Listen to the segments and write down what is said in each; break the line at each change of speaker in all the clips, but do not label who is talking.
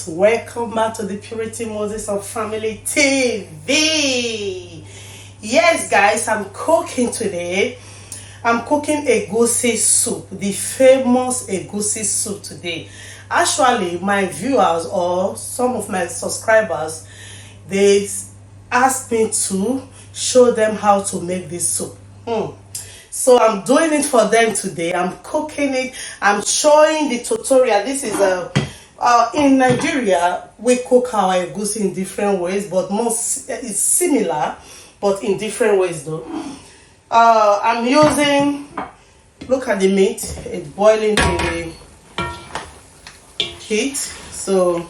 guys, welcome back to the Purity Moses of Family TV. Yes guys, I'm cooking today. I'm cooking egusi soup, the famous egusi soup today. Actually, my viewers or some of my subscribers, they asked me to show them how to make this soup. So I'm doing it for them today. I'm cooking it. I'm showing the tutorial. This is in Nigeria, we cook our egusi in different ways, but it's similar, but in different ways though. I'm using, look at the meat. It's boiling in the heat. So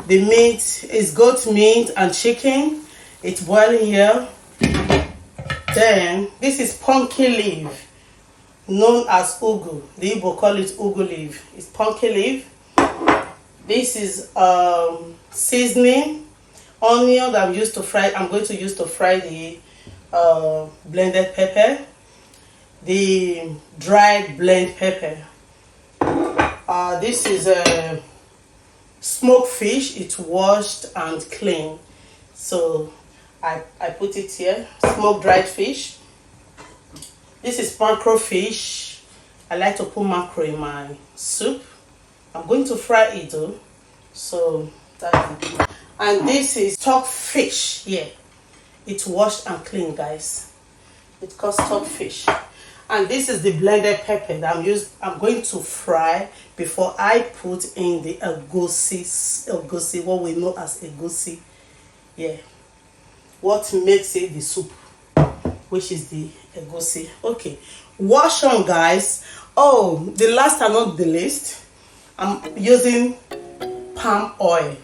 the meat is goat meat and chicken. It's boiling here. Then this is pumpkin leaf, known as Ugwu. The Igbo call it Ugwu leaf. It's pumpkin leaf. This is seasoning, onion that I'm going to use to fry the blended pepper, the dried blend pepper. This is a smoked fish. It's washed and clean. So I put it here, smoked dried fish. This is mackerel fish. I like to put mackerel in my soup. I'm going to fry it though. So that's it. And this is stockfish here. It's washed and clean, guys. It's called stockfish. And this is the blended pepper that I'm going to fry before I put in the egusi, what we know as egusi. Yeah. What makes it the soup, which is the egusi. Okay, wash on, guys. Oh, the last and not the least, I'm using palm oil,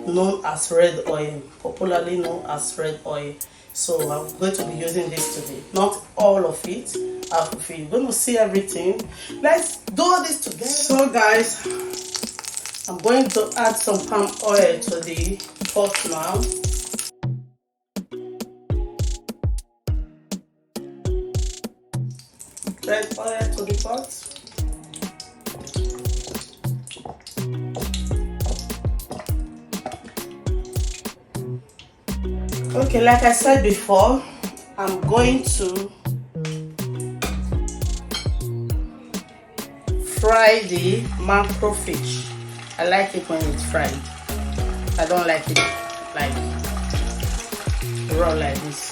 known as red oil, popularly known as red oil. So I'm going to be using this today. Not all of it. You're going to see everything. Let's do this together. So guys, I'm going to add some palm oil to the pot now. Red oil to the pot. Okay, like I said before, I'm going to fry the mackerel fish. I like it when it's fried. I don't like it like raw like this.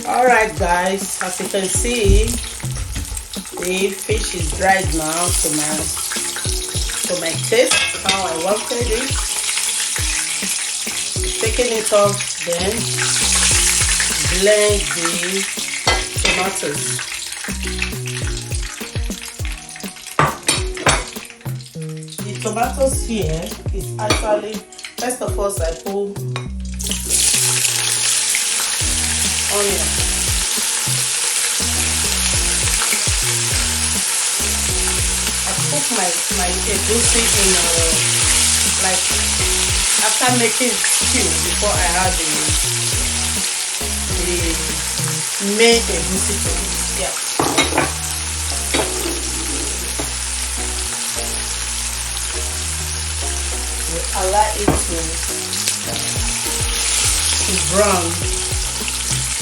Alright guys, as you can see, the fish is dried now to my taste, how I wanted it. Taking it off, then blend the tomatoes. The tomatoes here is actually, first of all, I put onion. I cook my egusi in like after making stew before I add the main egusi to it. Yeah. So allow it to brown.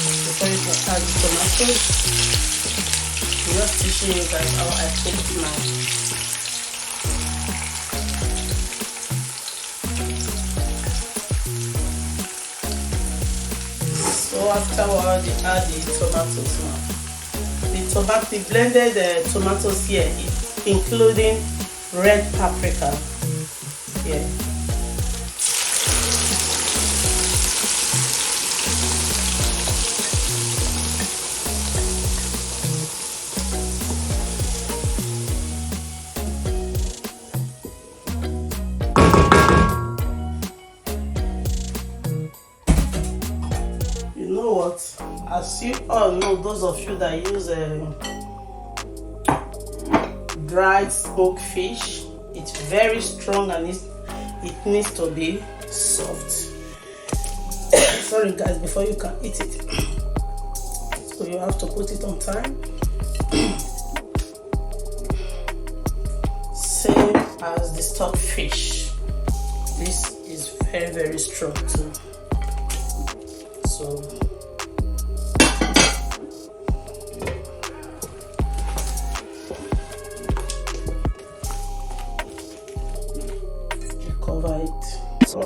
Before you can add the tomatoes, I'm just teaching you guys how I cook now. So afterward, you add the tomatoes now. The blended tomatoes here, including red paprika. Yeah. As As you all know, those of you that use dried smoked fish, it's very strong and it needs to be soft. Sorry guys, before you can eat it, so you have to put it on time. Same as the stock fish, this is very strong too. So cover it. So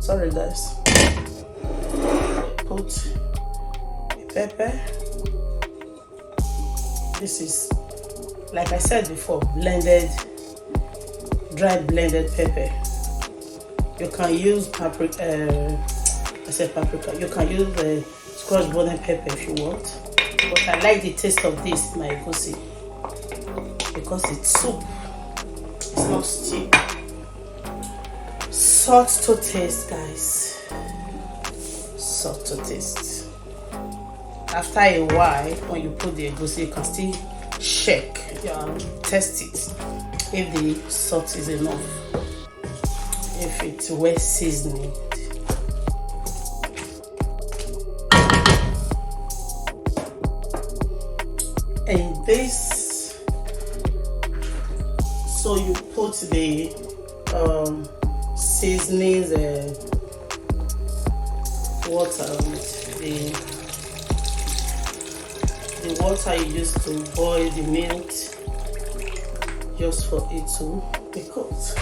sorry guys, put the pepper. This is, like I said before, blended, dried blended pepper. You can use paprika, paprika. You can use the scotch bonnet pepper if you want. But I like the taste of this, my egusi, because it's soup. It's not stew. Salt to taste, guys. Salt to taste. After a while, when you put the egusi, you can still shake, test it if the salt is enough, if it's well seasoned. And this, so you put the seasonings, water with the water you use to boil the meat, just for it to be cooked.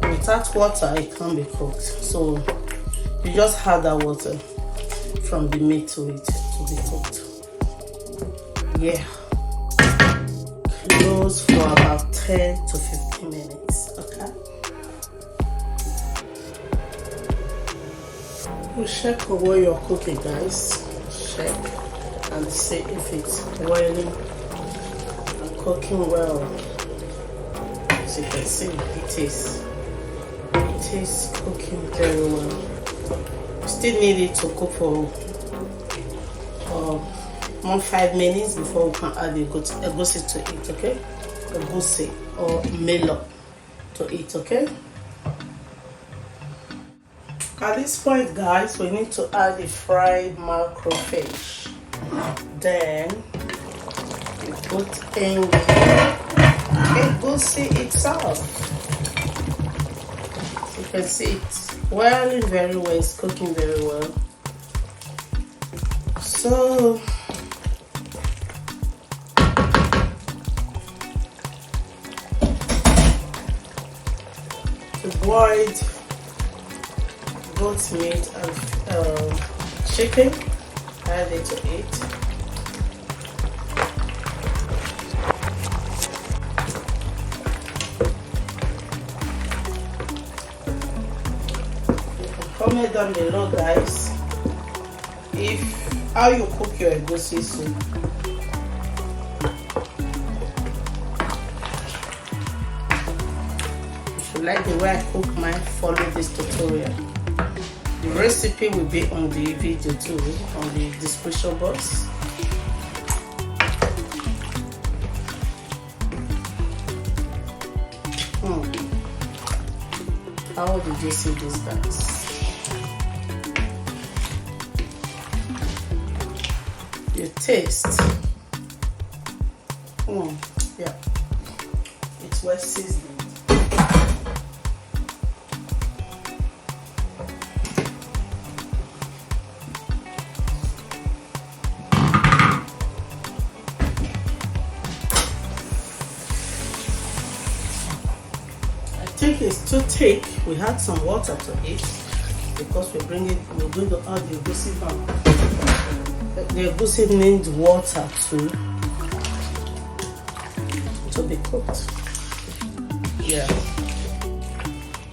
Without water, it can't be cooked. So you just add that water from the meat to it to be cooked. Yeah. Close for about 10 to 15 minutes. Okay. You check over your cooking, guys. Check and see if it's boiling and cooking well. As you can see, it is cooking very well. Still need it to cook for 5 minutes before we can add the egusi to it, okay? Egusi or melon to it, okay? At this point, guys, we need to add the fried crayfish. Then you put in the egusi itself. So you can see it's boiling very well, it's cooking very well. So the boiled goat meat and chicken, add it to it. Comment down below, guys, how you cook your egusi soup. If you like the way I cook mine, follow this tutorial. The recipe will be on the video too, on the description box. How did you see this, guys? You taste. Yeah, it's well seasoned. I think it's too thick. We add some water to it because we're going to add the egusi now. The egusi needs water to be cooked. Yeah.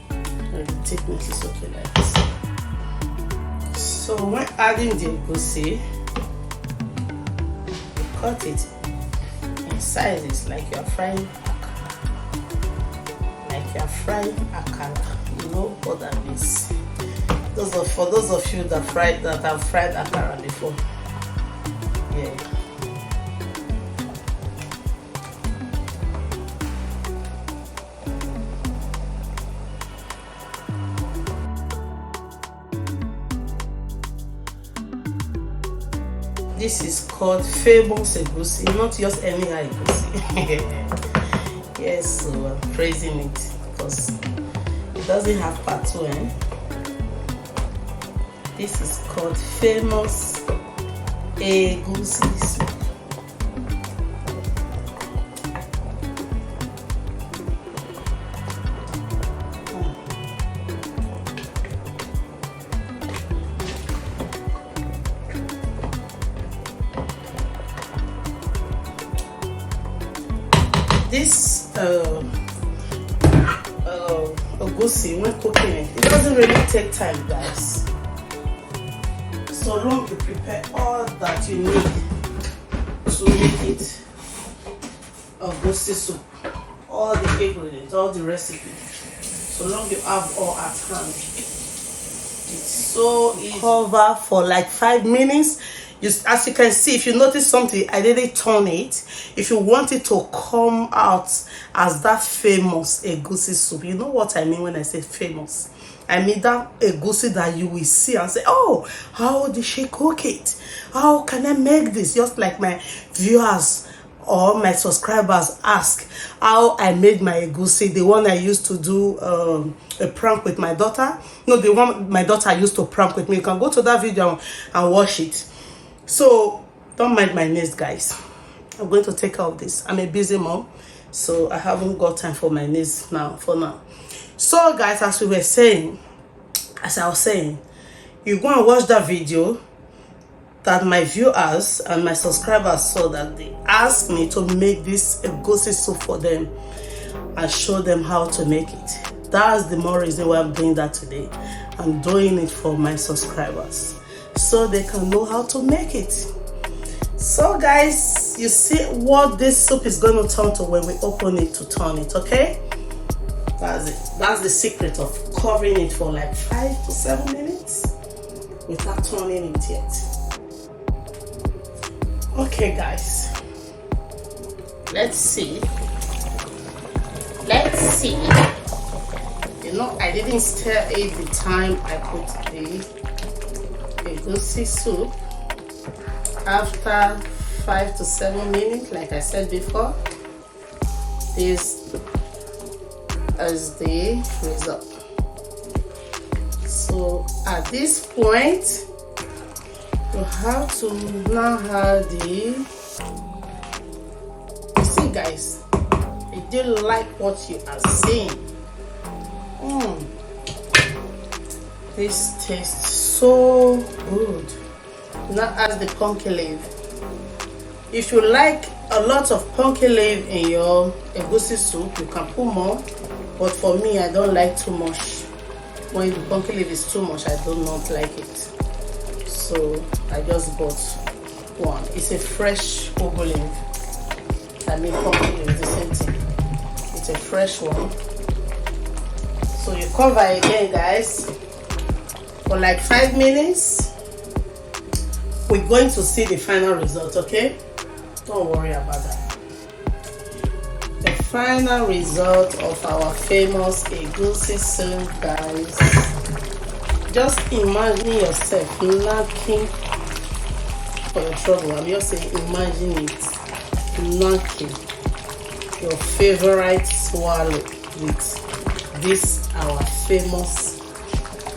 And the thickness is okay like this. So when adding the egusi, you cut it in sizes like you are frying akara. You know what that is. For those of you that have fried akara before. Yeah. This is called famous egusi, not just any egusi. Yes, so I'm praising it because it doesn't have part 2. This is called famous egusi soup. This egusi, when cooking it doesn't really take time, guys. So long you prepare all that you need to make it egusi soup, all the ingredients, all the recipe. So long you have all at hand. It's so easy. Cover for like 5 minutes. As you can see, if you notice something, I didn't turn it. If you want it to come out as that famous egusi soup, you know what I mean when I say famous. I mean that egusi that you will see and say, oh, how did she cook it? How can I make this? Just like my viewers or my subscribers ask how I made my egusi, the one I used to do a prank with my daughter. No, the one my daughter used to prank with me. You can go to that video and watch it. So don't mind my nails, guys. I'm going to take care of this. I'm a busy mom, so I haven't got time for my nails now. So guys, as I was saying, you go and watch that video that my viewers and my subscribers saw, that they asked me to make this egusi soup for them and show them how to make it. That's the more reason why I'm doing that today. I'm doing it for my subscribers so they can know how to make it. So guys, you see what this soup is going to turn to when we open it to turn it, okay? That's it. That's the secret of covering it for like 5 to 7 minutes without turning it yet. Okay guys, let's see. You know, I didn't stir it the time I put the egusi soup. After 5 to 7 minutes, like I said before, this is the result. So at this point, you have to now have the, you see guys, I do like what you are seeing. This tastes so good. Now add the pumpkin leaf. If you like a lot of pumpkin leaf in your egusi soup, you can put more, but for me, I don't like too much. When the pumpkin leaf is too much, I do not like it. So I just bought one. It's a fresh Ugwu leaf. I mean, pumpkin leaf is the same thing. It's a fresh one. So you cover again, guys, for like 5 minutes. We're going to see the final result, okay? Don't worry about that. The final result of our famous egusi soup, guys. Just imagine yourself knocking for your trouble. I'm just saying, imagine it. Knocking your favorite swallow with this our famous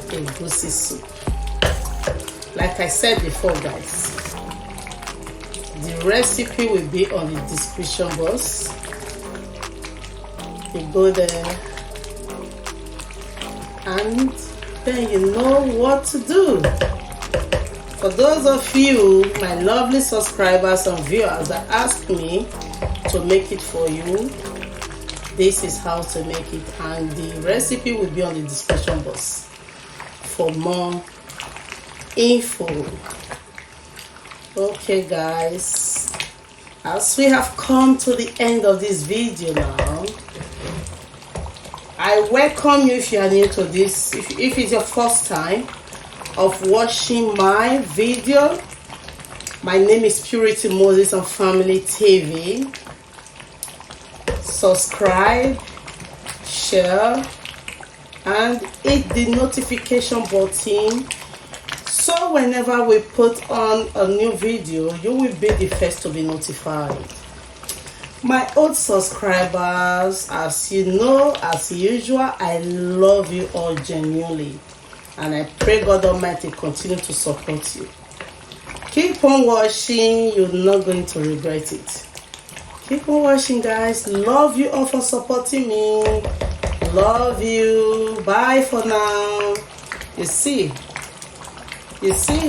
egusi soup. Like I said before, guys, the recipe will be on the description box. You go there and then you know what to do. For those of you, my lovely subscribers and viewers that ask me to make it for you, this is how to make it, and the recipe will be on the description box for more info. Okay guys, as we have come to the end of this video now, I welcome you. If you are new to this, if it's your first time, of watching my video. My name is Purity Moses on Family TV. Subscribe, share, and hit the notification button, so whenever we put on a new video, you will be the first to be notified. My old subscribers, as you know, as usual, I love you all genuinely, and I pray God Almighty continue to support you. Keep on watching, you're not going to regret it. Keep on watching, guys. Love you all for supporting me. Love you. Bye for now. You see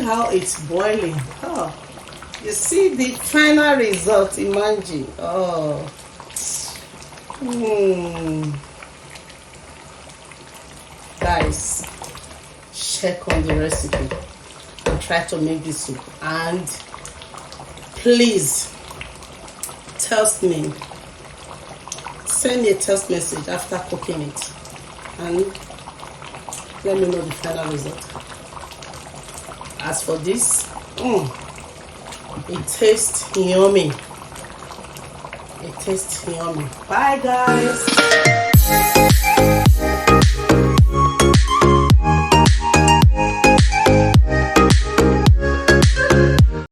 how it's boiling. Oh, you see the final result. Imagine. Oh, guys, check on the recipe and try to make this soup. And please text me. Send me a text message after cooking it and let me know the final result. As for this, it tastes yummy. It tastes yummy. Bye, guys.